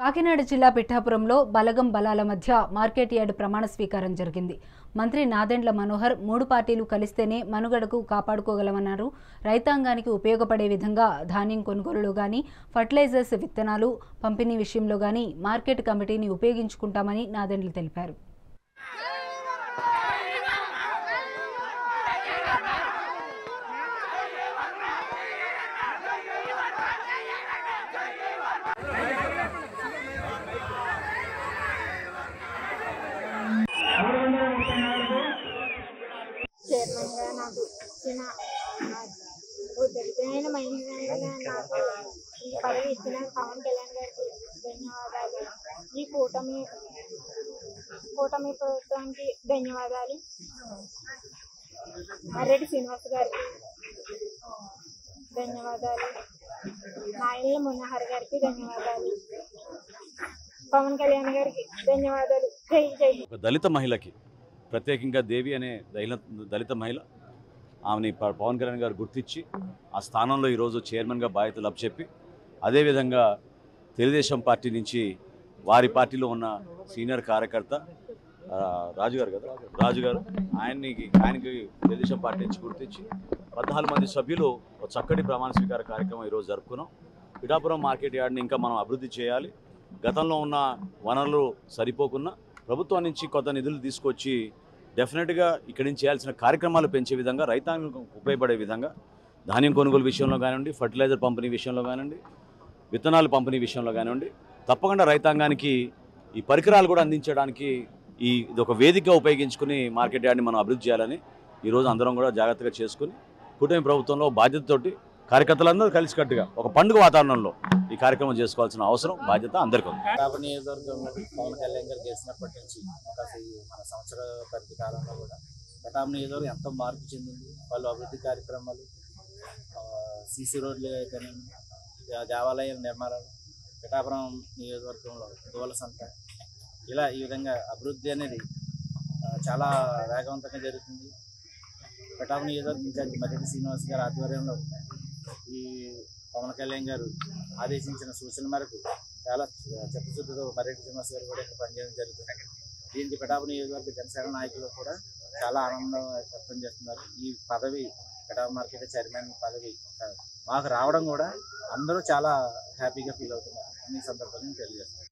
కాకినాడ జిల్లా పిఠాపురంలో బలగం బలాల మధ్య మార్కెట్ యార్డ్ ప్రమాణ స్వీకారం జరిగింది. మంత్రి నాదెండ్ల మనోహర్ 3 పార్టీలు కలిస్తేనే మనుగడకు కాపాడుకోగలమన్నారు. రైతాంగానికి ఉపయోగపడే విధంగా ధాన్యం కొనుగోలులో గాని, ఫర్టిలైజర్స్ విత్తనాలు పంపిణీ విషయంలో గాని మార్కెట్ కమిటీని ఉపయోగించుకుంటామని నాదెండ్ల తెలిపారు. చైర్మన్గా నాకు ఇచ్చిన దళితమైన మహిళగా నాకు ఈ పదవి ఇచ్చిన పవన్ కళ్యాణ్ గారికి ధన్యవాదాలు. ఈ కూటమి ప్రభుత్వానికి ధన్యవాదాలు. మర్రెడ్డి శ్రీనివాస్ గారికి ధన్యవాదాలు. నాయన్ల మనోహర్ గారికి ధన్యవాదాలు. పవన్ కళ్యాణ్ గారికి ధన్యవాదాలు. జై జై. దళిత మహిళకి ప్రత్యేకంగా దేవి అనే దళిత మహిళ ఆమెని పవన్ కళ్యాణ్ గారు గుర్తించి ఆ స్థానంలో ఈరోజు చైర్మన్గా బాధ్యతలు అప్పచెప్పి, అదేవిధంగా తెలుగుదేశం పార్టీ నుంచి వారి పార్టీలో ఉన్న సీనియర్ కార్యకర్త రాజుగారు ఆయనకి తెలుగుదేశం పార్టీ నుంచి గుర్తించి 14 మంది సభ్యులు ఒక చక్కటి ప్రమాణ స్వీకార కార్యక్రమం ఈరోజు జరుపుకున్నాం. పిఠాపురం మార్కెట్ యార్డ్ని ఇంకా మనం అభివృద్ధి చేయాలి. గతంలో ఉన్న వనరులు సరిపోకున్నా ప్రభుత్వం నుంచి కొత్త నిధులు తీసుకొచ్చి డెఫినెట్గా ఇక్కడి నుంచి చేయాల్సిన కార్యక్రమాలు పెంచే విధంగా, రైతాంగం ఉపయోగపడే విధంగా ధాన్యం కొనుగోలు విషయంలో కానివ్వండి, ఫర్టిలైజర్ పంపిణీ విషయంలో కానివ్వండి, విత్తనాలు పంపిణీ విషయంలో కానివ్వండి, తప్పకుండా రైతాంగానికి ఈ పరికరాలు కూడా అందించడానికి ఇది ఒక వేదికగా ఉపయోగించుకుని మార్కెట్ యార్డ్ని మనం అభివృద్ధి చేయాలని ఈరోజు అందరం కూడా జాగ్రత్తగా చేసుకుని కూటమి ప్రభుత్వంలో బాధ్యతతోటి కార్యకర్తలందరూ కలిసికట్టుగా ఒక పండుగ వాతావరణంలో ఈ కార్యక్రమం చేసుకోవాల్సిన అవసరం, బాధ్యత అందరికీ ఉంది. పిఠాపురం నియోజకవర్గంలో పవన్ కళ్యాణ్ గారు చేసినప్పటి నుంచి మన సంవత్సర పరిధి కాలంలో కూడా పిఠాపురం నియోజకవర్గం ఎంతో మార్పు చెందింది. వాళ్ళు అభివృద్ధి కార్యక్రమాలు, సీసీ రోడ్లు అయితేనేమి, దేవాలయాల నిర్మాణాలు, పిఠాపురం నియోజకవర్గంలో దూల సంత, ఇలా ఈ విధంగా అభివృద్ధి అనేది చాలా వేగవంతంగా జరుగుతుంది. పిఠాపురం నియోజకవర్గం ఇన్ఛార్జి మర్రెడ్డి శ్రీనివాస్ గారి ఆధ్వర్యంలో ఈ పవన్ కళ్యాణ్ గారు ఆదేశించిన సూచన మేరకు చాలా చిత్తశుద్ధితో మర్రెడ్డి శ్రీనివాస్ గారు కూడా ఇక్కడ పనిచేయడం జరుగుతుంది. దీనికి పిఠాపురం నియోజకవర్గ జనసేన నాయకులు కూడా చాలా ఆనందం వ్యక్తం చేస్తున్నారు. ఈ పదవి పిఠాపురం మార్కెట్ చైర్మన్ పదవి మాకు రావడం కూడా అందరూ చాలా హ్యాపీగా ఫీల్ అవుతున్నారు. ఈ సందర్భంగా తెలియజేస్తున్నారు.